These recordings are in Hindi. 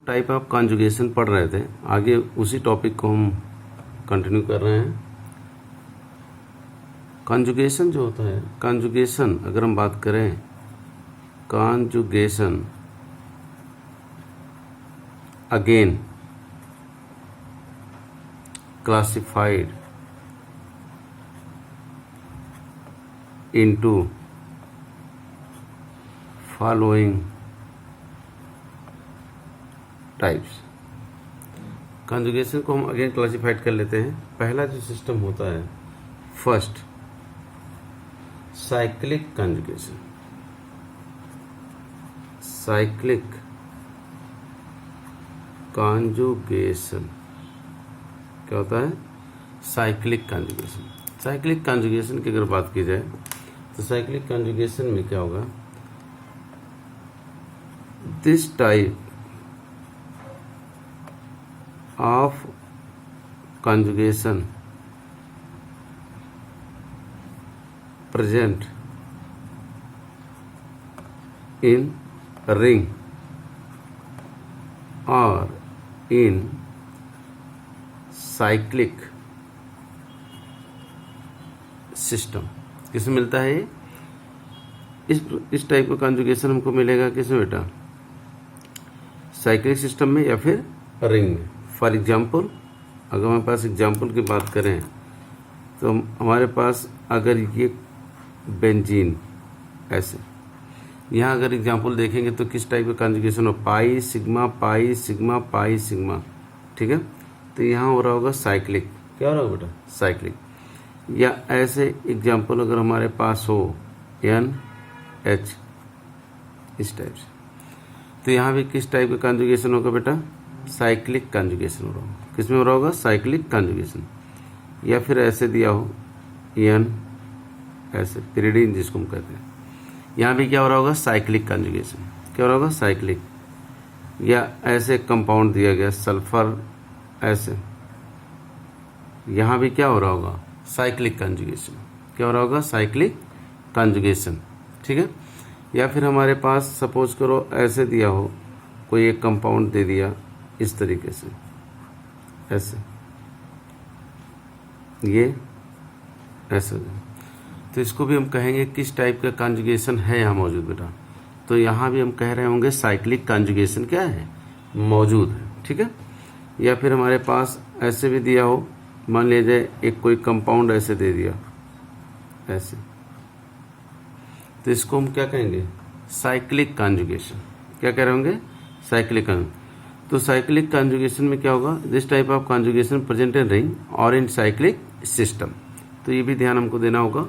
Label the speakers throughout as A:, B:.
A: टाइप ऑफ कॉन्जुगेशन पढ़ रहे थे, आगे उसी टॉपिक को हम कंटिन्यू कर रहे हैं। कॉन्जुगेशन जो होता है, कॉन्जुगेशन अगर हम बात करें, conjugation again classified into following types. Conjugation को हम अगेन क्लासिफाइड कर लेते हैं। पहला जो सिस्टम होता है, first cyclic conjugation. Cyclic conjugation क्या होता है? Cyclic conjugation. साइक्लिक कॉन्जुगेशन की अगर बात की जाए तो साइक्लिक कॉन्जुगेशन में क्या होगा? This type of conjugation present in ring और इन साइक्लिक सिस्टम। किसमें मिलता है? इस टाइप का कॉन्जुगेशन हमको मिलेगा किसमें बेटा? साइक्लिक सिस्टम में या फिर रिंग में। फॉर एग्जांपल, अगर हमारे पास एग्जांपल की बात करें तो हमारे पास अगर ये बेंजीन ऐसे, यहाँ अगर एग्जांपल देखेंगे तो किस टाइप का कॉन्जुगेशन हो? Pi sigma pi sigma pi sigma, ठीक है। तो यहाँ हो रहा होगा साइक्लिक। क्या हो रहा होगा बेटा? साइक्लिक। या ऐसे एग्जाम्पल अगर हमारे पास हो एन एच इस टाइप से, तो यहाँ भी किस टाइप का कॉन्जुगेशन होगा बेटा? साइक्लिक कॉन्जुगेशन हो रहा होगा। किस में हो रहा होगा? Cyclic conjugation. या फिर ऐसे दिया हो एन ऐसे पिरिडीन जिसको हम कहते हैं, यहाँ भी क्या हो रहा होगा? Cyclic conjugation. क्या हो रहा होगा? साइक्लिक। या ऐसे कंपाउंड दिया गया सल्फर ऐसे, यहाँ भी क्या हो रहा होगा? Cyclic conjugation. क्या हो रहा होगा? साइक्लिक कॉन्जुगेशन, ठीक है। या फिर हमारे पास सपोज करो ऐसे दिया हो, कोई एक कंपाउंड दे दिया इस तरीके से ऐसे, ये ऐसे, तो इसको भी हम कहेंगे किस टाइप का कॉन्जुगेशन है यहाँ मौजूद बेटा? तो यहाँ भी हम कह रहे होंगे साइक्लिक कॉन्जुगेशन क्या है? मौजूद है, ठीक है। या फिर हमारे पास ऐसे भी दिया हो, मान लीजिए एक कोई कंपाउंड ऐसे दे दिया ऐसे, तो इसको हम क्या कहेंगे? Cyclic conjugation. क्या कह रहे होंगे? Cyclic conjugation. तो साइक्लिक कॉन्जुगेशन में क्या होगा? This type of conjugation present in ring और इन साइक्लिक सिस्टम। तो ये भी ध्यान हमको देना होगा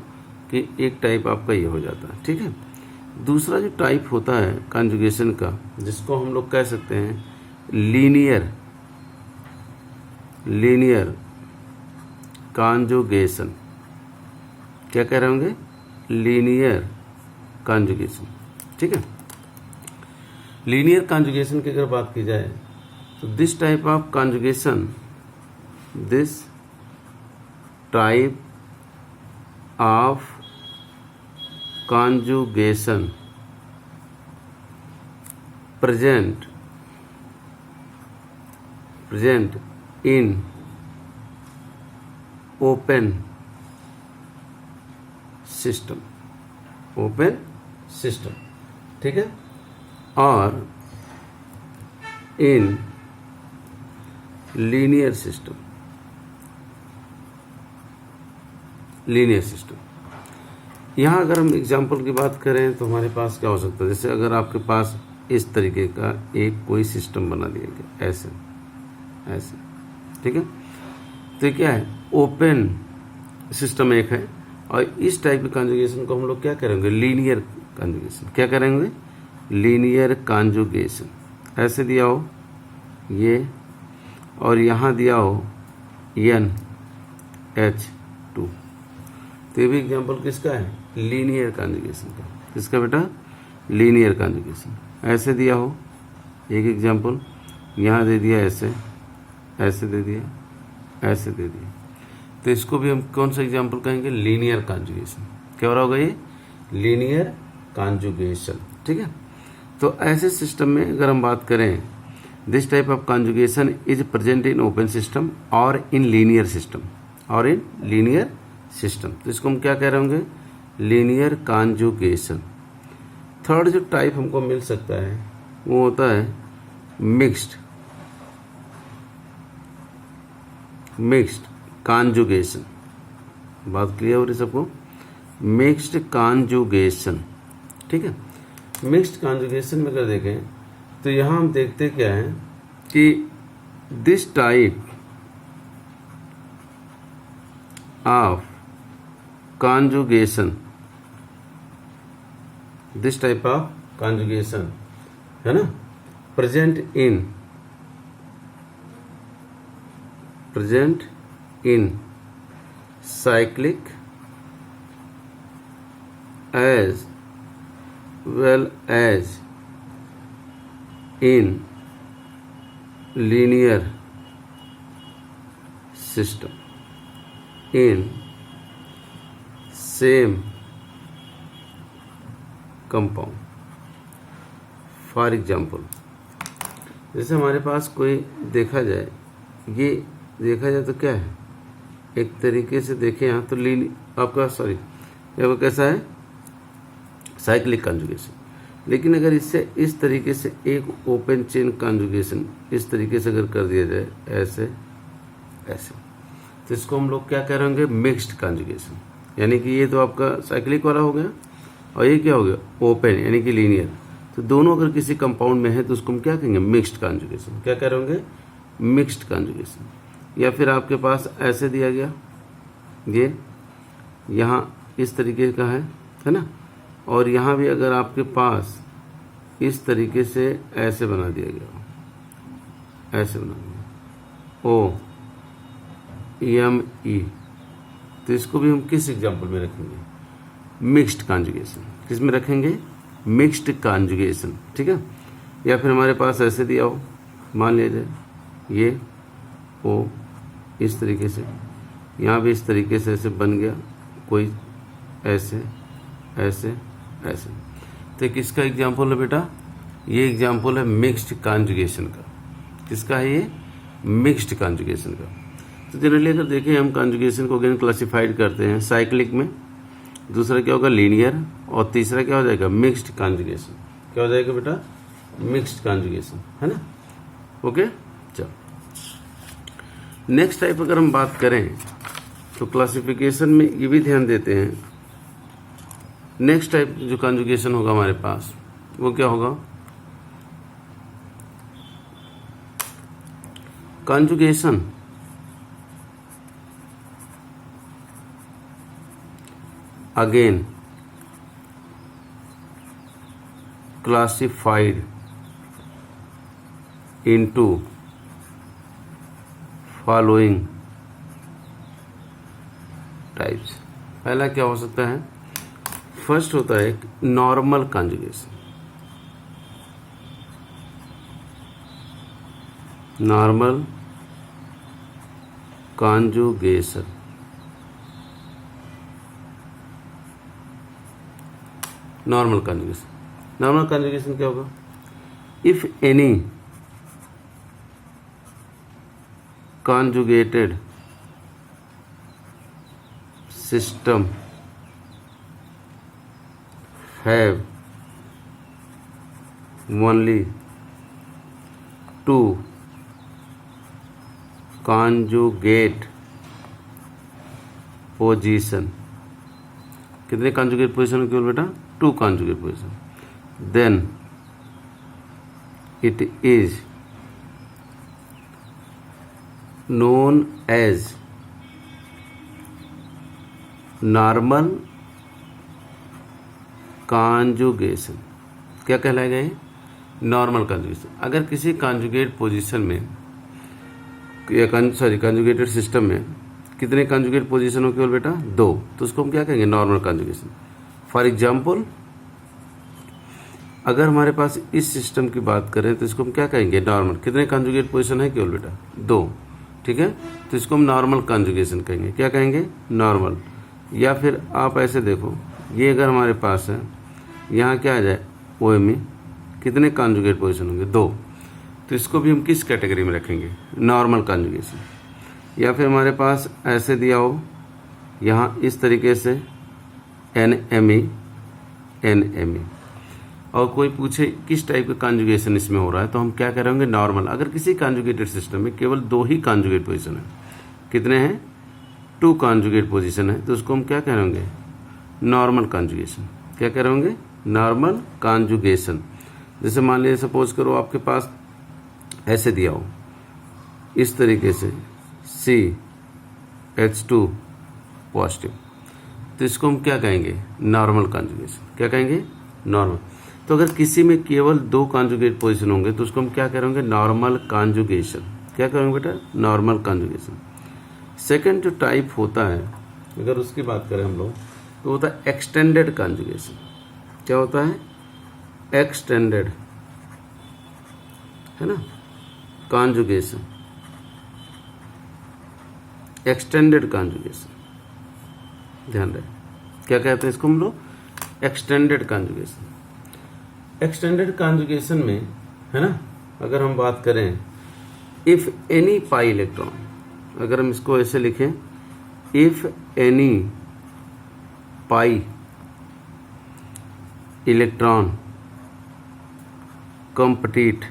A: कि एक टाइप आपका ये हो जाता है, ठीक है। दूसरा जो टाइप होता है कॉन्जुगेशन का, जिसको हम लोग कह सकते हैं लीनियर कॉन्जुगेशन। क्या कह रहे होंगे? लीनियर कॉन्जुगेशन, ठीक है। लीनियर कॉन्जुगेशन की अगर बात की जाए तो this type of conjugation, this type of conjugation present in open system, ठीक है, और इन लीनियर सिस्टम। यहाँ अगर हम एग्जाम्पल की बात करें तो हमारे पास क्या हो सकता है? जैसे अगर आपके पास इस तरीके का एक कोई सिस्टम बना दिया गया ऐसे ऐसे, ठीक है। तो ये क्या है? ओपन सिस्टम एक है, और इस टाइप के कॉन्जुगेशन को हम लोग क्या करेंगे? Linear conjugation. क्या करेंगे? Linear conjugation. ऐसे दिया हो ये, और यहाँ दिया हो NH2, तो ये भी एग्जाम्पल किसका है? लीनियर कॉन्जुगेशन का। किसका बेटा? Linear conjugation. ऐसे दिया हो एक एग्जाम्पल, यहाँ दे दिया ऐसे, ऐसे दे दिया, ऐसे दे दिया, तो इसको भी हम कौन सा एग्जाम्पल कहेंगे? Linear conjugation. क्या हो रहा होगा? ये लीनियर कॉन्जुगेशन, ठीक है। तो ऐसे सिस्टम में अगर हम बात करें this type of conjugation is present in open system और इन लीनियर सिस्टम, और इन लीनियर सिस्टम। तो इसको हम क्या कह रहे होंगे, लीनियर कॉन्जुगेशन। थर्ड जो टाइप हमको मिल सकता है वो होता है मिक्स्ड कॉन्जुगेशन। बात क्लियर हो रही सबको, मिक्स्ड कॉन्जुगेशन, ठीक है। मिक्स्ड कॉन्जुगेशन में अगर देखें तो यहां हम देखते क्या है कि this type of conjugation, this type of conjugation है ना, present in cyclic as well as in linear system in same compound। For example, जैसे हमारे पास कोई देखा जाए, ये देखा जाए तो क्या है, एक तरीके से देखें यहाँ तो आपका कैसा है, साइक्लिक कॉन्जुगेशन। लेकिन अगर इससे इस तरीके से एक ओपन चेन कॉन्जुगेशन इस तरीके से अगर कर दिया जाए ऐसे ऐसे, तो इसको हम लोग क्या कह रहे होंगे, मिक्स्ड कॉन्जुगेशन। यानी कि ये तो आपका साइक्लिक वाला हो गया और ये क्या हो गया, ओपन यानी कि लीनियर। तो दोनों अगर किसी कंपाउंड में है तो उसको हम क्या कहेंगे, मिक्स्ड कॉन्जुगेशन। क्या कह रहे होंगे, मिक्स्ड कॉन्जुगेशन। या फिर आपके पास ऐसे दिया गया, ये यहाँ इस तरीके का है ना, और यहाँ भी अगर आपके पास इस तरीके से ऐसे बना दिया गया, ऐसे बना दिया OME, तो इसको भी हम किस एग्जाम्पल में रखेंगे, मिक्स्ड कॉन्जुगेशन। किस में रखेंगे, मिक्स्ड कॉन्जुगेशन, ठीक है। या फिर हमारे पास ऐसे दिया हो, मान लिया जाए ये O इस तरीके से, यहाँ भी इस तरीके से ऐसे बन गया, कोई ऐसे ऐसे ऐसे, तो किसका एग्जाम्पल है बेटा, ये एग्जाम्पल है मिक्स्ड कॉन्जुगेशन का। किसका है ये, मिक्स्ड कॉन्जुगेशन का। तो जनरली अगर देखें हम कॉन्जुगेशन को अगेन क्लासिफाइड करते हैं साइक्लिक में, दूसरा क्या होगा लीनियर, और तीसरा क्या हो जाएगा, मिक्स्ड कॉन्जुगेशन। क्या हो जाएगा बेटा, मिक्स्ड कॉन्जुगेशन, है ना। ओके, चलो नेक्स्ट टाइप अगर हम बात करें तो क्लासिफिकेशन में ये भी ध्यान देते हैं। नेक्स्ट टाइप जो कॉन्जुगेशन होगा हमारे पास वो क्या होगा, conjugation again classified into following types. पहला क्या हो सकता है, फर्स्ट होता है normal conjugation. Normal conjugation, normal conjugation. Normal conjugation क्या होगा, if any conjugated system have only two conjugate position। कितने conjugate position केवल बेटा, two conjugate position, then it is known as normal conjugation. क्या कहलाएगा ये, नॉर्मल कॉन्जुगेशन। अगर किसी कॉन्जुगेट पोजीशन में या कॉन्जुगेटेड सिस्टम में कितने कॉन्जुगेट पोजीशन हो केवल बेटा, दो, तो उसको हम क्या कहेंगे, नॉर्मल कॉन्जुगेशन। फॉर एग्जाम्पल अगर हमारे पास इस सिस्टम की बात करें तो इसको हम क्या कहेंगे, नॉर्मल। कितने कॉन्जुगेट पोजीशन है केवल बेटा, दो, ठीक है, तो इसको हम नॉर्मल कॉन्जुगेशन कहेंगे। क्या कहेंगे, नॉर्मल। या फिर आप ऐसे देखो, ये अगर हमारे पास है, यहाँ क्या आ जाए, OME, कितने कॉन्जुगेट पोजीशन होंगे, दो, तो इसको भी हम किस कैटेगरी में रखेंगे, नॉर्मल कॉन्जुगेशन। या फिर हमारे पास ऐसे दिया हो यहाँ इस तरीके से NME NME, और कोई पूछे किस टाइप का कॉन्जुगेशन इसमें हो रहा है, तो हम क्या करेंगे, नॉर्मल। अगर किसी कॉन्जुगेटेड सिस्टम में केवल 2 ही कॉन्जुगेट पोजीशन है, कितने हैं, 2 कॉन्जुगेट पोजीशन है, तो उसको हम क्या करेंगे, नॉर्मल कॉन्जुगेशन। क्या करेंगे, नॉर्मल कॉन्जुगेशन। जैसे मान लीजिए सपोज करो आपके पास ऐसे दिया हो इस तरीके से CH2 पॉजिटिव, तो इसको हम क्या कहेंगे, नॉर्मल कॉन्जुगेशन। क्या कहेंगे, नॉर्मल। तो अगर किसी में केवल 2 कॉन्जुगेट पोजीशन होंगे तो उसको हम क्या करेंगे, नॉर्मल कॉन्जुगेशन। क्या करेंगे बेटा, नॉर्मल कॉन्जुगेशन। सेकंड जो टाइप होता है, अगर उसकी बात करें हम लोग, तो होता है एक्सटेंडेड कॉन्जुगेशन। क्या होता है, एक्सटेंडेड, है ना, कॉन्जुगेशन, एक्सटेंडेड कॉन्जुगेशन। ध्यान रहे, क्या कहते हैं इसको हम लोग, एक्सटेंडेड कॉन्जुगेशन। एक्सटेंडेड कॉन्जुगेशन में, है ना, अगर हम बात करें, इफ एनी पाई इलेक्ट्रॉन, अगर हम इसको ऐसे लिखें, if any pi electron compete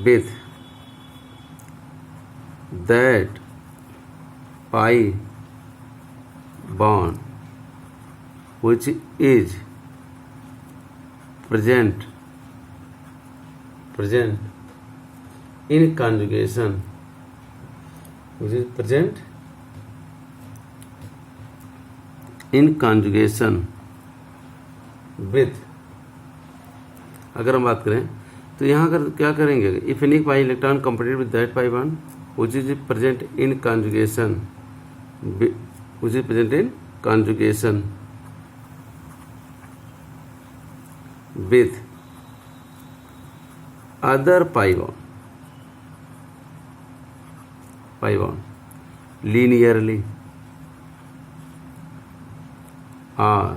A: with that pi bond which is present in conjugation, which is present in conjugation with, अगर हम बात करें तो यहाँ अगर क्या करेंगे, if any pi electron competed with that pi bond which is present in conjugation, which is present in conjugation with other pi bond linearly are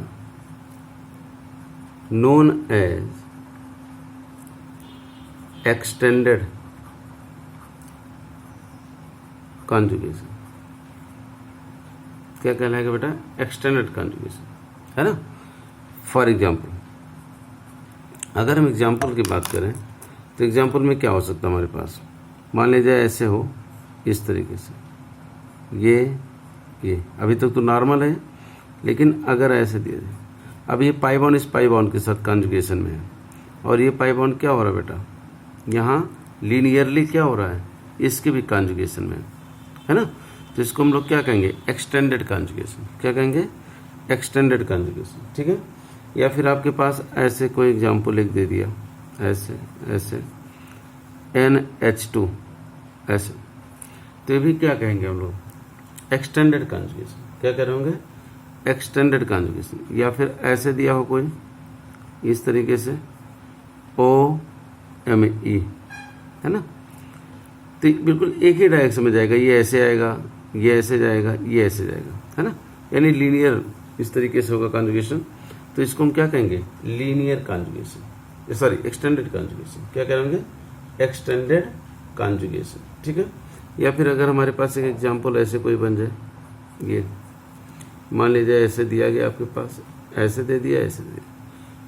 A: known as extended conjugation। क्या कहलाएगा बेटा, एक्सटेंडेड कॉन्जुगेशन, है ना। फॉर एग्जाम्पल, अगर हम एग्जाम्पल की बात करें तो एग्जाम्पल में क्या हो सकता है हमारे पास, मान लीजिए ऐसे हो इस तरीके से, ये अभी तक तो नॉर्मल है, लेकिन अगर ऐसे दिया जाए, अब ये पाई बॉन्ड इस पाई बॉन्ड के साथ कॉन्जुगेशन में है, और ये पाई बॉन्ड क्या हो रहा है बेटा, यहाँ लीनियरली क्या हो रहा है, इसके भी कॉन्जुगेशन में, है ना। तो इसको हम लोग क्या कहेंगे, एक्सटेंडेड कॉन्जुगेशन। क्या कहेंगे, एक्सटेंडेड कॉन्जुगेशन, ठीक है। या फिर आपके पास ऐसे कोई एग्जाम्पल एक दे दिया, ऐसे NH2 ऐसे, तो ये भी क्या कहेंगे हम लोग, एक्सटेंडेड कॉन्जुगेशन। क्या कह रहे होंगे, एक्सटेंडेड कॉन्जुगेशन। या फिर ऐसे दिया हो कोई इस तरीके से OMe, है ना, तो बिल्कुल एक ही डायरेक्शन में जाएगा, ये ऐसे आएगा, ये ऐसे जाएगा, ये ऐसे जाएगा, है ना, यानी लीनियर इस तरीके से होगा कॉन्जुगेशन। तो इसको हम क्या कहेंगे, linear conjugation, sorry extended conjugation. क्या कहेंगे, एक्सटेंडेड कॉन्जुगेशन, ठीक है। या फिर अगर हमारे पास एक एग्जांपल ऐसे कोई बन जाए, ये मान लीजिए ऐसे दिया गया आपके पास, ऐसे दे दिया, ऐसे दे दिया,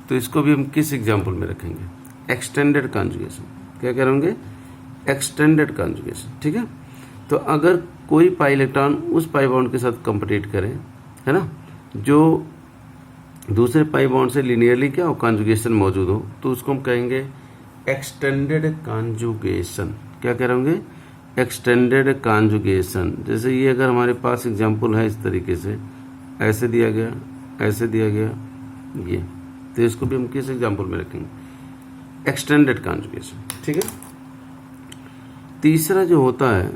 A: तो इसको भी हम किस एग्जांपल में रखेंगे, एक्सटेंडेड कॉन्जुगेशन। क्या कह रहे होंगे, एक्सटेंडेड कॉन्जुगेशन, ठीक है। तो अगर कोई पाई इलेक्ट्रॉन उस पाई बॉन्ड के साथ कंपीट करे, है ना, जो दूसरे पाई बॉन्ड से लिनियरली क्या हो, कॉन्जुगेशन मौजूद हो, तो उसको हम कहेंगे एक्सटेंडेड कॉन्जुगेशन। क्या कह रहे होंगे, एक्सटेंडेड कॉन्जुगेशन। जैसे ये अगर हमारे पास एग्जांपल है इस तरीके से, ऐसे दिया गया, ऐसे दिया गया, ये, तो इसको भी हम किस एग्जांपल में रखेंगे, एक्सटेंडेड कॉन्जुगेशन, ठीक है। तीसरा जो होता है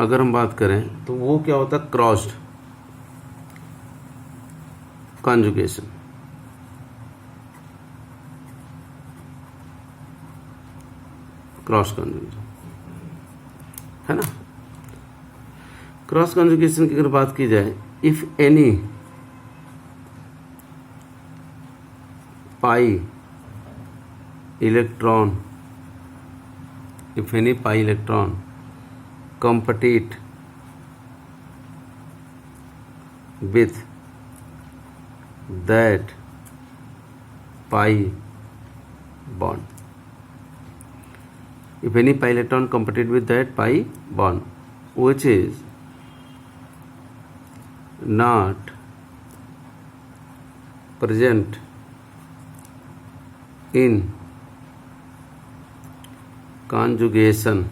A: अगर हम बात करें तो वो क्या होता है, क्रॉस्ड कॉन्जुगेशन। क्रॉस कॉन्जुगेशन, है ना। क्रॉस कॉन्जुगेशन की अगर बात की जाए, if any pi electron if any pi electron compete with that pi bond, if any pi electron compete with that pi bond which is not present in conjugation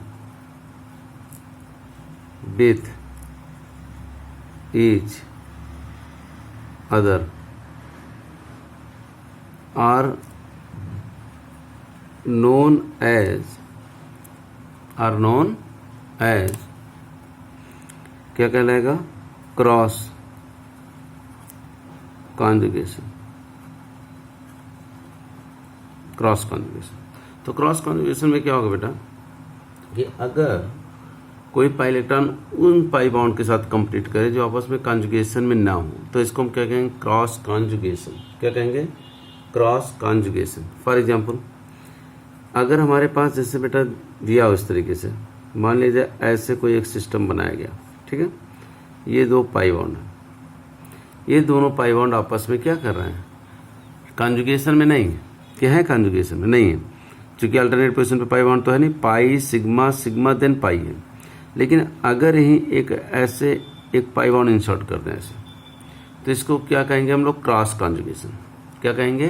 A: with each other are known as क्या कहलाएगा? Cross conjugation. क्रॉस कॉन्जुगेशन, तो क्रॉस कॉन्जुगेशन में क्या होगा बेटा कि अगर कोई पाई इलेक्ट्रॉन उन पाई बॉन्ड के साथ कंप्लीट करे जो आपस में कॉन्जुगेशन में ना हो, तो इसको हम क्या कहेंगे? Cross conjugation. क्या कहेंगे? Cross conjugation. फॉर एग्जांपल, अगर हमारे पास जैसे बेटा दिया हो इस तरीके से, मान लीजिए ऐसे कोई एक सिस्टम बनाया गया, ठीक है, ये दो पाई बॉन्ड है, ये दोनों पाई बॉन्ड आपस में क्या कर रहे हैं? कॉन्जुगेशन में नहीं है। क्या है? कॉन्जुगेशन में नहीं है, क्योंकि अल्टरनेट पोजीशन पे पाई बॉन्ड तो है नहीं, pi sigma sigma than pi है। लेकिन अगर ही एक ऐसे एक पाई बॉन्ड इंसर्ट कर दें ऐसे, तो इसको क्या कहेंगे हम लोग? Cross conjugation. क्या कहेंगे?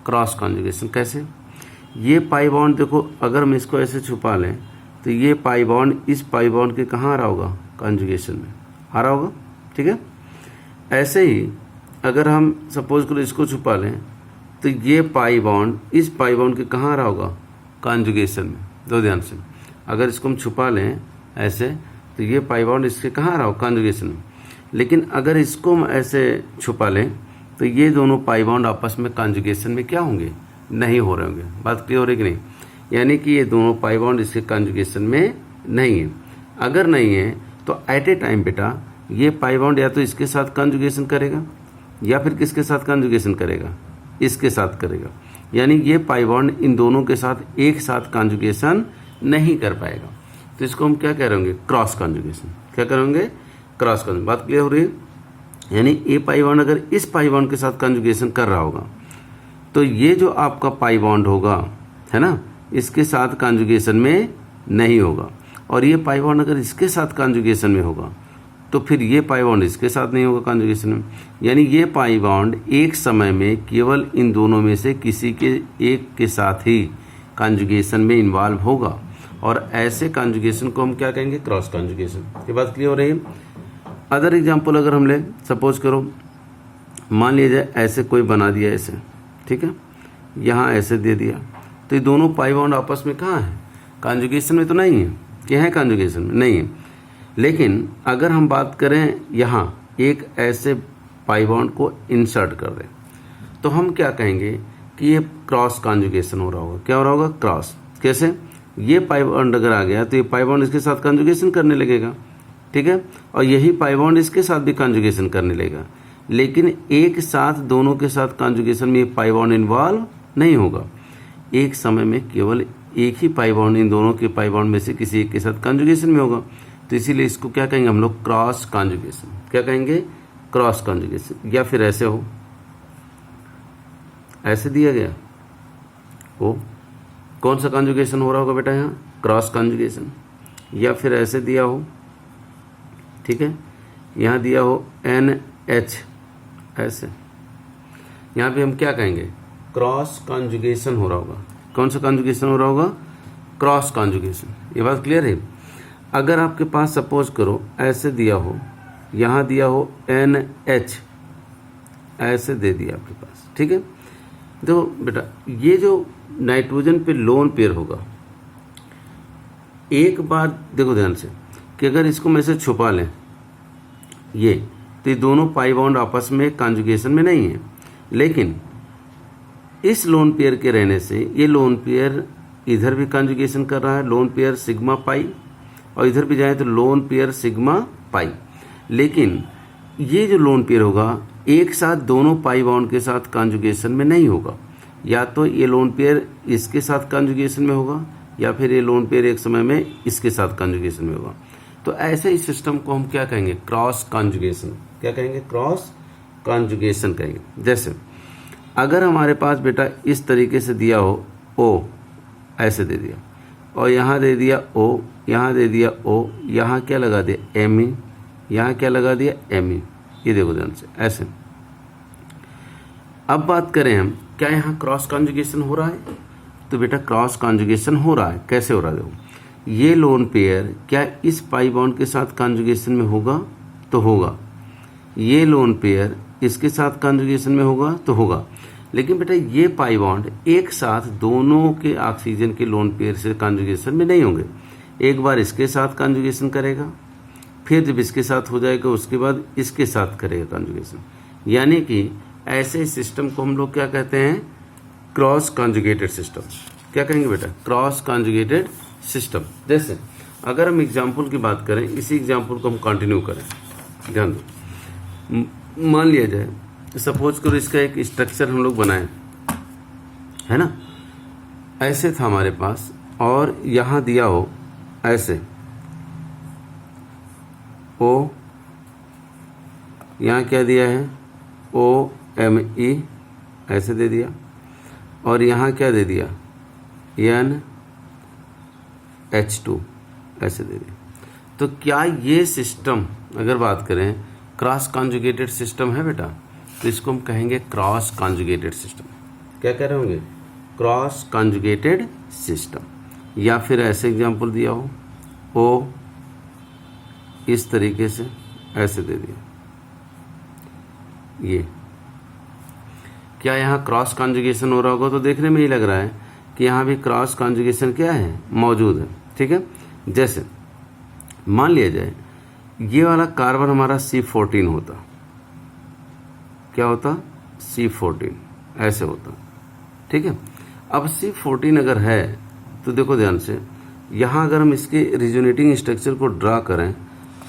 A: Cross conjugation. कैसे? ये पाई बॉन्ड देखो, अगर हम इसको ऐसे छुपा लें तो ये पाई बॉन्ड इस पाई बॉन्ड के कहाँ आ रहा होगा? कॉन्जुगेशन में आ रहा होगा, ठीक है। ऐसे ही अगर हम सपोज करो इसको छुपा लें तो ये पाई बॉन्ड इस पाई बॉन्ड के कहाँ आ रहा होगा? कॉन्जुगेशन में। दो ध्यान से, अगर इसको हम छुपा लें ऐसे तो ये पाई बॉन्ड इसके कहाँ आ रहा होगा? कॉन्जुगेशन में। लेकिन अगर इसको हम ऐसे छुपा लें तो ये दोनों पाई बॉन्ड आपस में कॉन्जुगेशन में क्या होंगे? नहीं हो रहे होंगे। बात क्लियर हो रही कि नहीं? यानी कि ये दोनों पाई बॉन्ड इसके कॉन्जुगेशन में नहीं है। अगर नहीं है तो एट ए टाइम बेटा ये पाई बॉन्ड या तो इसके साथ कॉन्जुगेशन करेगा या फिर किसके साथ कॉन्जुगेशन करेगा? इसके साथ करेगा। यानी ये पाई बॉन्ड इन दोनों के साथ एक साथ कॉन्जुगेशन नहीं कर पाएगा। तो इसको हम क्या कह रहे होंगे? Cross conjugation. क्या करेंगे? Cross conjugation. बात क्लियर हो रही है? यानी ए पाई बॉन्ड अगर इस पाई बॉन्ड के साथ कॉन्जुगेशन कर रहा होगा तो ये जो आपका पाई बॉन्ड होगा, है ना, इसके साथ कॉन्जुगेशन में नहीं होगा। और ये पाई बॉन्ड अगर इसके साथ कॉन्जुगेशन में होगा तो फिर ये पाई बॉन्ड इसके साथ नहीं होगा कॉन्जुगेशन में। यानी ये पाई बॉन्ड एक समय में केवल इन दोनों में से किसी के एक के साथ ही कॉन्जुगेशन में इन्वॉल्व होगा। और ऐसे कॉन्जुगेशन को हम क्या कहेंगे? Cross conjugation. ये बात क्लियर हो रही है? अदर एग्जाम्पल अगर हम ले, सपोज करो मान लीजिए ऐसे कोई बना दिया ऐसे, ठीक है, यहाँ ऐसे दे दिया, तो ये दोनों पाई बॉन्ड आपस में कहाँ है? कॉन्जुगेशन में तो नहीं है। क्या है? कॉन्जुगेशन में नहीं है। लेकिन अगर हम बात करें यहाँ एक ऐसे पाई बॉन्ड को इंसर्ट कर दें तो हम क्या कहेंगे कि ये क्रॉस कॉन्जुगेशन हो रहा होगा। क्या हो रहा होगा? क्रॉस। कैसे? ये पाई बॉन्ड अगर आ गया तो ये पाई बॉन्ड इसके साथ कॉन्जुगेशन करने लगेगा, ठीक है, और यही पाई बॉन्ड इसके साथ भी कॉन्जुगेशन करने लगेगा। लेकिन एक साथ दोनों के साथ कॉन्जुगेशन में ये पाई बॉन्ड इन्वॉल्व नहीं होगा। एक समय में केवल एक ही पाई बॉन्ड इन दोनों के पाई बॉन्ड में से किसी एक के साथ कॉन्जुगेशन में होगा। तो इसीलिए इसको क्या कहेंगे हम लोग? Cross conjugation. क्या कहेंगे? Cross conjugation. या फिर ऐसे हो, ऐसे दिया गया हो, कौन सा कॉन्जुगेशन हो रहा होगा बेटा? यहाँ क्रॉस कॉन्जुगेशन। या फिर ऐसे दिया हो, ठीक है, यहाँ दिया हो NH ऐसे, यहाँ पे हम क्या कहेंगे? क्रॉस कॉन्जुगेशन हो रहा होगा। कौन सा कॉन्जुगेशन हो रहा होगा? Cross conjugation. ये बात क्लियर है? अगर आपके पास सपोज करो ऐसे दिया हो, यहाँ दिया हो NH ऐसे दे दिया आपके पास, ठीक है, तो बेटा ये जो नाइट्रोजन पे लोन पेयर होगा, एक बार देखो ध्यान से कि अगर इसको मैं से छुपा लें ये, तो ये दोनों पाई बॉन्ड आपस में कॉन्जुगेशन में नहीं है। लेकिन इस लोन पेयर के रहने से ये लोन पेयर इधर भी कॉन्जुगेशन कर रहा है, लोन पेयर सिग्मा पाई, और इधर भी जाए तो लोन पेयर सिग्मा पाई। लेकिन ये जो लोन पेयर होगा एक साथ दोनों पाई बॉन्ड के साथ कॉन्जुगेशन में नहीं होगा। या तो ये लोन पेयर इसके साथ कॉन्जुगेशन में होगा या फिर ये लोन पेयर एक समय में इसके साथ कॉन्जुगेशन में होगा। तो ऐसे ही सिस्टम को हम क्या कहेंगे, क्रॉस कॉन्जुगेशन। क्या कहेंगे, क्रॉस कॉन्जुगेशन कहेंगे। जैसे अगर हमारे पास बेटा इस तरीके से दिया हो, ओ ऐसे दे दिया, और यहाँ दे दिया ओ, यहाँ दे दिया ओ, यहाँ क्या लगा दिया एम ई, यहाँ क्या लगा दिया एम ई, ये देखो ध्यान से ऐसे। अब बात करें हम, क्या यहाँ क्रॉस कॉन्जुगेशन हो रहा है? तो बेटा क्रॉस कॉन्जुगेशन हो रहा है। कैसे हो रहा है? देखो, ये लोन पेयर क्या इस पाई बॉन्ड के साथ कॉन्जुगेशन में होगा? तो होगा। ये लोन पेयर इसके साथ कॉन्जुगेशन में होगा? तो होगा। लेकिन बेटा ये पाई बॉन्ड एक साथ दोनों के ऑक्सीजन के लोन पेयर से कॉन्जुगेशन में नहीं होंगे। एक बार इसके साथ कॉन्जुगेशन करेगा, फिर जब इसके साथ हो जाएगा उसके बाद इसके साथ करेगा कॉन्जुगेशन। यानी कि ऐसे सिस्टम को हम लोग क्या कहते हैं, क्रॉस कॉन्जुगेटेड सिस्टम। क्या कहेंगे बेटा, क्रॉस कॉन्जुगेटेड सिस्टम। जैसे अगर हम एग्जाम्पल की बात करें, इसी एग्जाम्पल को हम कंटिन्यू करें, ध्यान दो। मान लिया जाए, सपोज करो इसका एक स्ट्रक्चर हम लोग बनाए, है ना, ऐसे था हमारे पास, और यहाँ दिया हो ऐसे ओ, यहाँ क्या दिया है ओ एम ई ऐसे दे दिया, और यहाँ क्या दे दिया एन H2 ऐसे दे दिया। तो क्या ये सिस्टम अगर बात करें क्रॉस कॉन्जुगेटेड सिस्टम है बेटा? तो इसको हम कहेंगे क्रॉस कॉन्जुगेटेड सिस्टम। क्या कह रहे होंगे, क्रॉस कॉन्जुगेटेड सिस्टम। या फिर ऐसे एग्जांपल दिया हो, ओ इस तरीके से ऐसे दे दिया, ये क्या यहाँ क्रॉस कॉन्जुगेशन हो रहा होगा? तो देखने में ही लग रहा है कि यहाँ भी क्रॉस कॉन्जुगेशन क्या है, मौजूद है। ठीक है, जैसे मान लिया जाए ये वाला कार्बन हमारा C14 होता, क्या होता, C14 ऐसे होता। ठीक है, अब C14 अगर है तो देखो ध्यान से, यहाँ अगर हम इसके रिजोनेटिंग स्ट्रक्चर को ड्रा करें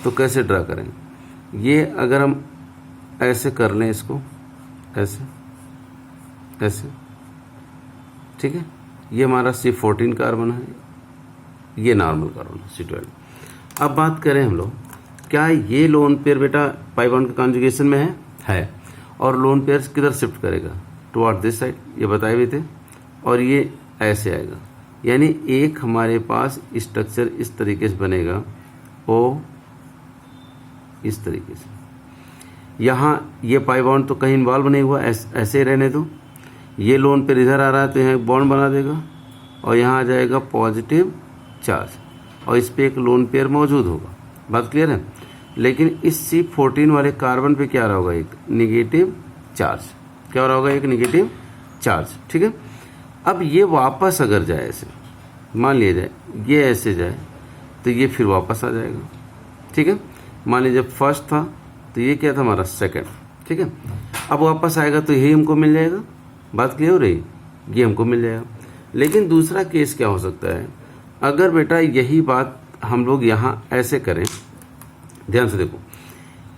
A: तो कैसे ड्रा करें? ये अगर हम ऐसे कर लें, इसको ऐसे ऐसे, ठीक है, ये हमारा C14 कार्बन है, ये नॉर्मल कार्बन है C12। अब बात करें हम लोग, क्या ये लोन पेयर बेटा पाई बॉन्ड के कॉन्जुगेशन में है, और लोन पेयर किधर शिफ्ट करेगा, टुवर्ड दिस साइड, ये बताए भी थे, और ये ऐसे आएगा। यानी एक हमारे पास स्ट्रक्चर इस तरीके से बनेगा, ओ इस तरीके से। यहाँ ये पाई बॉन्ड तो कहीं इन्वॉल्व नहीं हुआ, ऐसे ही रहने दो। ये लोन पेयर इधर आ रहा है तो यहाँ एक बॉन्ड बना देगा, और यहाँ आ जाएगा पॉजिटिव चार्ज, और इस पे एक लोन पेयर मौजूद होगा। बात क्लियर है? लेकिन इस C14 वाले कार्बन पे क्या रहा होगा, एक निगेटिव चार्ज। क्या हो रहा होगा, एक निगेटिव चार्ज। ठीक है, अब ये वापस अगर जाए ऐसे, मान लिया जाए ये ऐसे जाए, तो ये फिर वापस आ जाएगा। ठीक है, मान लीजिए फर्स्ट था तो ये क्या था हमारा सेकंड। ठीक है, अब वापस आएगा तो यही हमको मिल जाएगा। बात क्लियर हो रही, ये हमको मिल जाएगा। लेकिन दूसरा केस क्या हो सकता है, अगर बेटा यही बात हम लोग यहाँ ऐसे करें, ध्यान से देखो,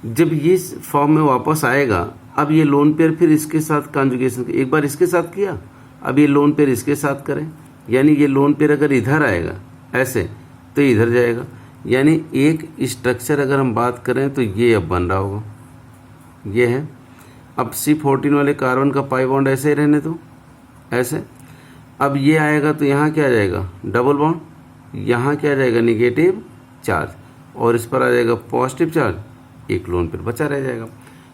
A: जब ये फॉर्म में वापस आएगा, अब ये लोन पेयर फिर इसके साथ कॉन्जुगेशन, एक बार इसके साथ किया, अब ये लोन पेयर इसके साथ करें, यानी ये लोन पेयर अगर इधर आएगा ऐसे तो इधर जाएगा। यानी एक स्ट्रक्चर अगर हम बात करें तो ये अब बन रहा होगा, ये है। अब C14 वाले कार्बन का पाई बॉन्ड ऐसे ही रहने दो, ऐसे। अब ये आएगा तो यहाँ क्या आ जाएगा, डबल बॉन्ड, यहाँ क्या आ जाएगा, निगेटिव चार्ज, और इस पर आ जाएगा पॉजिटिव चार्ज, एक लोन पेयर बचा रह जाएगा।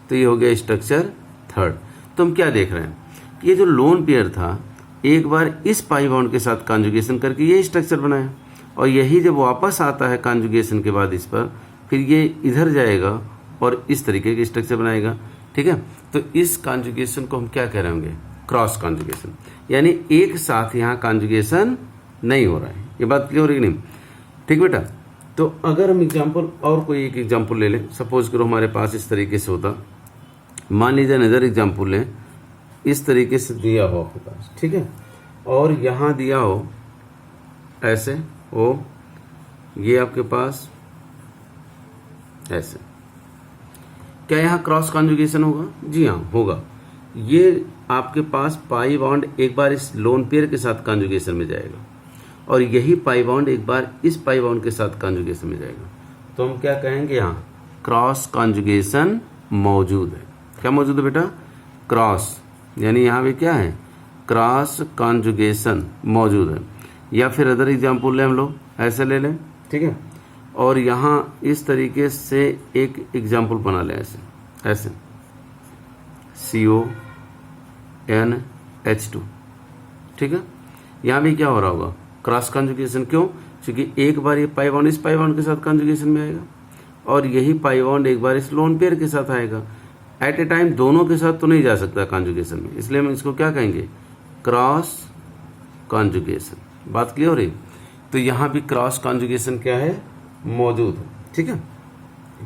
A: तो ये हो गया स्ट्रक्चर थर्ड। तो हम क्या देख रहे हैं, ये जो लोन पेयर था एक बार इस पाई बॉन्ड के साथ कॉन्जुगेशन करके ये स्ट्रक्चर बनाया, और यही जब वापस आता है कॉन्जुगेशन के बाद इस पर, फिर ये इधर जाएगा और इस तरीके के स्ट्रक्चर बनाएगा। ठीक है, तो इस कॉन्जुगेशन को हम क्या कह रहे होंगे, क्रॉस कॉन्जुगेशन। यानी एक साथ यहाँ कॉन्जुगेशन नहीं हो रहा है। ये बात क्लियर हो रही कि नहीं? ठीक बेटा, तो अगर हम एग्जाम्पल और कोई एक एग्जाम्पल ले लें, सपोज करो हमारे पास इस तरीके से होता, मान लीजिए नज़र एग्जाम्पल लें, इस तरीके से दिया हो आपके पास, ठीक है, और यहाँ दिया हो ऐसे, ओ ये आपके पास ऐसे, क्या यहाँ क्रॉस कॉन्जुगेशन होगा? जी हाँ, होगा। ये आपके पास पाई बॉन्ड एक बार इस लोन पेयर के साथ कॉन्जुगेशन में जाएगा, और यही पाई बॉन्ड एक बार इस पाई बॉन्ड के साथ कॉन्जुगेशन में जाएगा, तो हम क्या कहेंगे, यहाँ क्रॉस कॉन्जुगेशन मौजूद है। क्या मौजूद है बेटा, क्रॉस, यानी यहाँ पे क्या है, क्रॉस कॉन्जुगेशन मौजूद है। या फिर अदर एग्जाम्पल ले हम लोग, ऐसे ले लें, ठीक है, और यहाँ इस तरीके से एक एग्जाम्पल बना लें, ऐसे ऐसे CONH2, ठीक है। यहाँ भी क्या हो रहा होगा, क्रॉस कॉन्जुगेशन। क्यों, क्योंकि एक बार ये पाई बॉन्ड इस पाई बॉन्ड के साथ कॉन्जुगेशन में आएगा और यही पाई बॉन्ड एक बार इस लोन पेयर के साथ आएगा। एट ए टाइम दोनों के साथ तो नहीं जा सकता कॉन्जुगेशन में, इसलिए हम इसको क्या कहेंगे, क्रॉस कॉन्जुगेशन। बात क्लियर हो रही। तो यहाँ भी क्रॉस कॉन्जुगेशन क्या है, मौजूद है, ठीक है।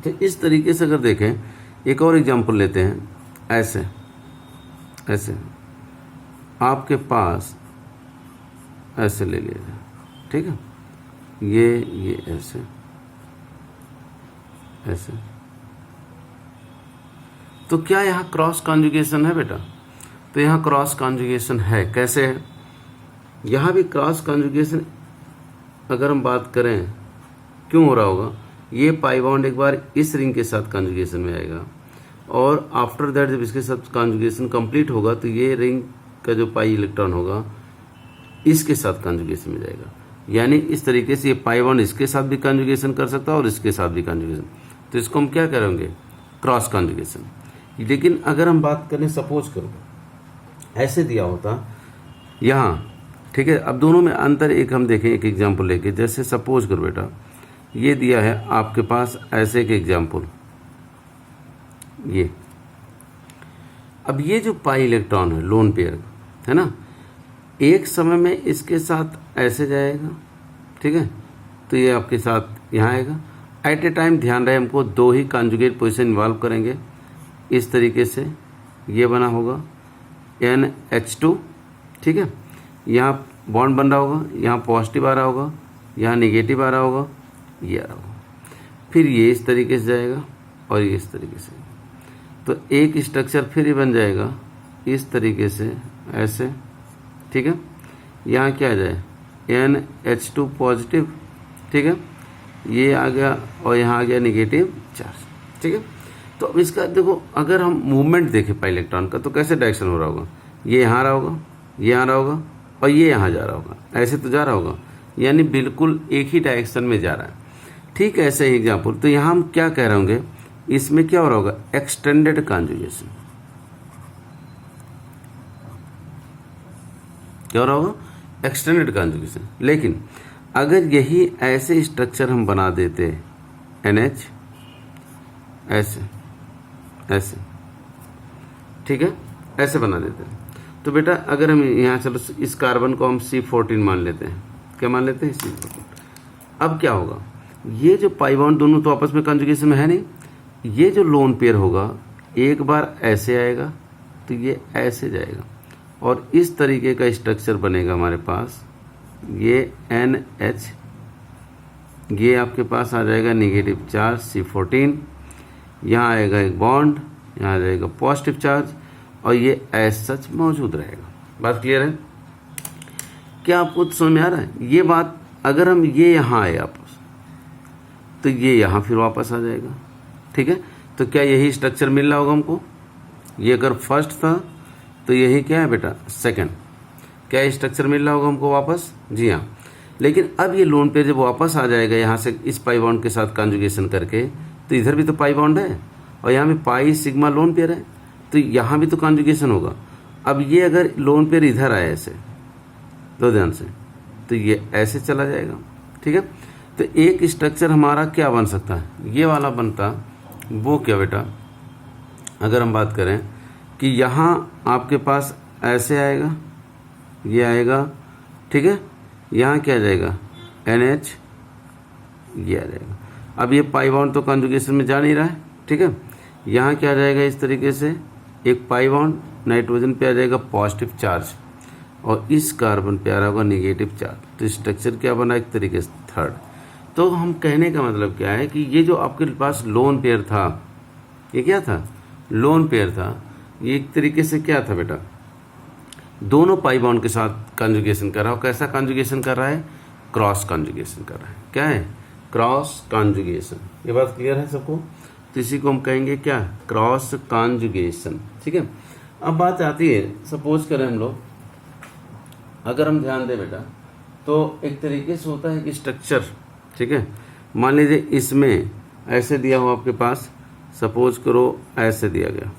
A: तो इस तरीके से अगर देखें, एक और एग्जांपल लेते हैं, ऐसे ऐसे आपके पास ऐसे ले लीजिए, ठीक है, ये ऐसे ऐसे, तो क्या यहाँ क्रॉस कॉन्जुगेशन है बेटा, तो यहाँ क्रॉस कॉन्जुगेशन है। कैसे है, यहाँ भी क्रॉस कॉन्जुगेशन अगर हम बात करें क्यों हो रहा होगा, ये पाई बॉन्ड एक बार इस रिंग के साथ कॉन्जुगेशन में आएगा और आफ्टर दैट जब इसके साथ कॉन्जुगेशन कंप्लीट होगा तो ये रिंग का जो पाई इलेक्ट्रॉन होगा इसके साथ कॉन्जुगेशन में जाएगा। यानी इस तरीके से ये पाई बॉन्ड इसके साथ भी कॉन्जुगेशन कर सकता है और इसके साथ भी कॉन्जुगेशन, तो इसको हम क्या करेंगे, क्रॉस कॉन्जुगेशन। लेकिन अगर हम बात करें, सपोज करो ऐसे दिया होता यहाँ, ठीक है। अब दोनों में अंतर एक हम देखें, एक एग्जांपल लेके, जैसे सपोज करो बेटा ये दिया है आपके पास ऐसे एक एग्जांपल, ये अब ये जो पाई इलेक्ट्रॉन है लोन पेयर है ना, एक समय में इसके साथ ऐसे जाएगा, ठीक है, तो ये आपके साथ यहाँ आएगा। एट ए टाइम ध्यान रहे हमको दो ही कॉन्जुगेट पोजीशन इन्वॉल्व करेंगे, इस तरीके से ये बना होगा NH2, ठीक है, यहाँ बॉन्ड बन रहा होगा, यहाँ पॉजिटिव आ रहा होगा, यहाँ नेगेटिव आ रहा होगा, ये आ रहा होगा, फिर ये इस तरीके से जाएगा और ये इस तरीके से, तो एक स्ट्रक्चर फिर ही बन जाएगा इस तरीके से ऐसे, ठीक है। यहाँ क्या आ जाए NH2 पॉजिटिव, ठीक है, ये आ गया और यहाँ आ गया नेगेटिव चार्ज, ठीक है। तो अब इसका देखो, अगर हम मूवमेंट देखें पाई इलेक्ट्रॉन का तो कैसे डायरेक्शन हो रहा होगा, ये यहाँ आ रहा होगा, ये आ रहा होगा और ये यहाँ जा रहा होगा, ऐसे तो जा रहा होगा, यानी बिल्कुल एक ही डायरेक्शन में जा रहा है, ठीक है। ऐसे ही एग्जाम्पल, तो यहाँ हम क्या कह रहे होंगे, इसमें क्या हो रहा होगा, एक्सटेंडेड कॉन्जुगेशन, क्या हो रहा होगा, एक्सटेंडेड कॉन्जुगेशन। लेकिन अगर यही ऐसे स्ट्रक्चर हम बना देते NH ऐसे ऐसे, ठीक है, ऐसे बना देते हैं, तो बेटा अगर हम यहाँ चलो इस कार्बन को हम C14 मान लेते हैं, क्या मान लेते हैं, C14। अब क्या होगा, ये जो पाई बॉन्ड दोनों तो आपस में कॉन्जुगेशन में है नहीं, ये जो लोन पेयर होगा एक बार ऐसे आएगा तो ये ऐसे जाएगा और इस तरीके का स्ट्रक्चर बनेगा हमारे पास, ये NH, ये आपके पास आ जाएगा नेगेटिव चार्ज C14, यहाँ आएगा एक बॉन्ड, यहाँ आ जाएगा पॉजिटिव चार्ज और ये एज सच मौजूद रहेगा। बात क्लियर है, क्या आपको समझ में आ रहा है ये बात। अगर हम ये यहाँ आए आपस, तो ये यहाँ फिर वापस आ जाएगा, ठीक है। तो क्या यही स्ट्रक्चर मिल रहा होगा हमको, ये अगर फर्स्ट था तो यही क्या है बेटा, सेकंड, क्या स्ट्रक्चर मिल रहा होगा हमको वापस, जी हाँ। लेकिन अब ये लोन पेयर जब वापस आ जाएगा यहाँ से इस पाई बॉन्ड के साथ कॉन्जुगेशन करके, तो इधर भी तो पाई बॉन्ड है और यहाँ भी पाई सिग्मा लोन पेयर है, तो यहाँ भी तो कॉन्जुगेशन होगा। अब ये अगर लोन पेयर इधर आए ऐसे, दो ध्यान से, तो ये ऐसे चला जाएगा, ठीक है। तो एक स्ट्रक्चर हमारा क्या बन सकता है, ये वाला बनता, वो क्या बेटा, अगर हम बात करें कि यहाँ आपके पास ऐसे आएगा, ये आएगा, ठीक है, यहाँ क्या आ जाएगा NH, ये आ जाएगा। अब ये पाई बॉन्ड तो कॉन्जुगेशन में जा नहीं रहा है, ठीक है। यहाँ क्या आ जाएगा, इस तरीके से एक पाई बॉन्ड नाइट्रोजन पे आ जाएगा पॉजिटिव चार्ज और इस कार्बन पे आ रहा होगा नेगेटिव चार्ज, तो स्ट्रक्चर क्या बना एक तरीके से थर्ड। तो हम कहने का मतलब क्या है कि ये जो आपके पास लोन पेयर था, ये क्या था, लोन पेयर था, ये एक तरीके से क्या था बेटा, दोनों पाई बॉन्ड के साथ कॉन्जुगेशन कर रहा हो। कैसा कॉन्जुगेशन कर रहा है, क्रॉस कॉन्जुगेशन कर रहा है। क्या है? Cross conjugation. ये बात क्लियर है सबको? तो इसी को हम कहेंगे क्या? Cross conjugation. ठीक है। अब बात आती है, सपोज करें हम लोग, अगर हम ध्यान दें बेटा, तो एक तरीके से होता है कि स्ट्रक्चर, ठीक है, मान लीजिए इसमें ऐसे दिया हो आपके पास, सपोज करो ऐसे दिया गया,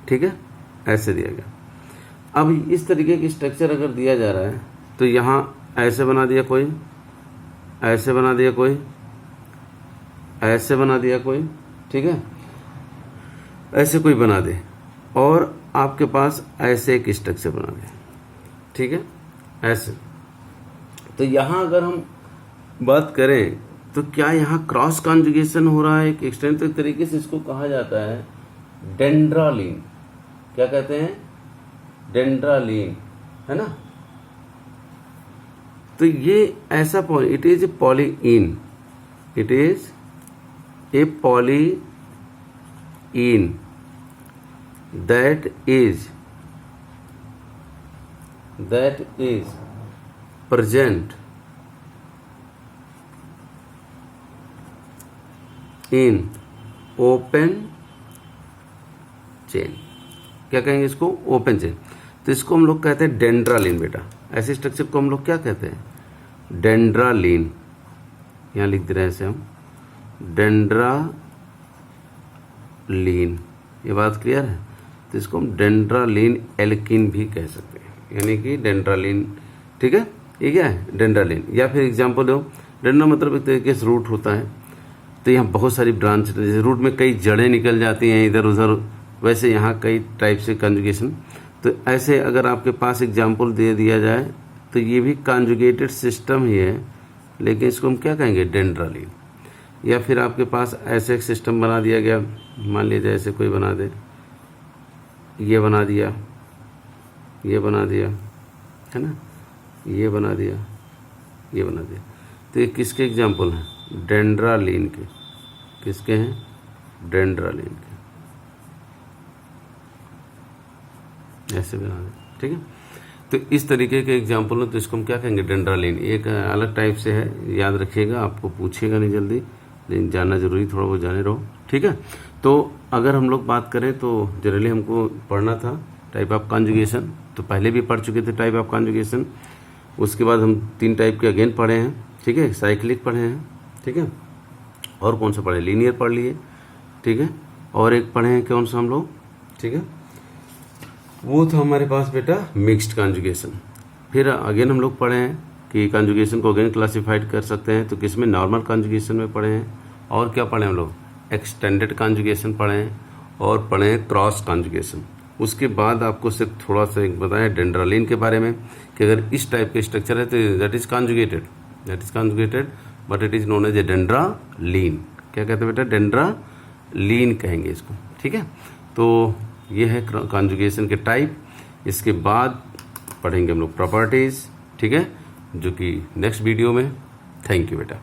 A: ठीक है, ऐसे दिया गया। अब इस तरीके की स्ट्रक्चर अगर दिया जा रहा है तो यहाँ ऐसे बना दिया कोई, ऐसे बना दिया कोई, ऐसे बना दिया कोई, ठीक है, ऐसे कोई बना दे, और आपके पास ऐसे एक स्ट्रक्चर बना दे, ठीक है, ऐसे। तो यहाँ अगर हम बात करें तो क्या यहाँ क्रॉस कॉन्जुगेशन हो रहा है एक एक्सटेंट? तो एक तरीके से इसको कहा जाता है डेंड्रालीन। क्या कहते हैं? डेंड्रालीन, है ना। तो ये ऐसा it is a polyene, it is a polyene that is present in open chain। क्या कहेंगे इसको? Open chain. तो इसको हम लोग कहते हैं डेंड्रालीन बेटा। ऐसे स्ट्रक्चर को हम लोग क्या कहते हैं? डेंड्रालीन। यहाँ लिख दे रहे हैं ऐसे हम, डेंड्रालीन। ये बात क्लियर है? तो इसको हम डेंड्रालीन एल्किन भी कह सकते हैं, यानी कि डेंड्रालीन, ठीक है। ये क्या है? डेंड्रालीन। या फिर एग्जांपल दो, डेंड्रा मतलब एक तरीके से रूट होता है, तो यहाँ बहुत सारी ब्रांच, जैसे रूट में कई जड़ें निकल जाती हैं इधर उधर, वैसे यहाँ कई टाइप से कॉन्जुगेशन। तो ऐसे अगर आपके पास एग्जाम्पल दे दिया जाए तो ये भी कॉन्जुगेटेड सिस्टम ही है, लेकिन इसको हम क्या कहेंगे? डेंड्रालीन। या फिर आपके पास ऐसे एक सिस्टम बना दिया गया, मान लीजिए ऐसे कोई बना दे, ये बना दिया, ये बना दिया, है ना, ये बना दिया, ये बना दिया। तो ये किसके एग्जाम्पल हैं? डेंड्रालीन के। किसके हैं? डेंड्रालीन के। ऐसे बना दे, ठीक है। तो इस तरीके के एग्जाम्पल हो तो इसको हम क्या कहेंगे? डेंड्रालीन। एक अलग टाइप से है, याद रखिएगा, आपको पूछेगा नहीं जल्दी, लेकिन जानना जरूरी, थोड़ा बहुत जाने रहो, ठीक है। तो अगर हम लोग बात करें तो जनरली हमको पढ़ना था टाइप ऑफ कॉन्जुगेशन, तो पहले भी पढ़ चुके थे टाइप ऑफ कॉन्जुगेशन। उसके बाद हम 3 टाइप के अगेन पढ़े हैं, ठीक है, साइक्लिक पढ़े हैं, ठीक है, और कौन सा पढ़े? लीनियर पढ़ लिए, ठीक है, और एक पढ़े हैं कौन सा हम लोग, ठीक है, वो था हमारे पास बेटा मिक्स्ड कॉन्जुगेशन। फिर अगेन हम लोग पढ़े हैं कि कॉन्जुगेशन को अगेन क्लासिफाइड कर सकते हैं, तो किसमें? नॉर्मल कॉन्जुगेशन में पढ़े हैं। और क्या पढ़े हम लोग? एक्सटेंडेड कॉन्जुगेशन पढ़े हैं, और पढ़े हैं क्रॉस कॉन्जुगेशन। उसके बाद आपको सिर्फ थोड़ा सा एक बताया डेंड्रालीन के बारे में कि अगर इस टाइप के स्ट्रक्चर है तो that is conjugated, but it is known as a dendralene. क्या कहते हैं बेटा? डेंड्रालीन कहेंगे इसको, ठीक है। तो ये है कॉन्जुगेशन के टाइप। इसके बाद पढ़ेंगे हम लोग प्रॉपर्टीज, ठीक है, जो कि नेक्स्ट वीडियो में। थैंक यू बेटा।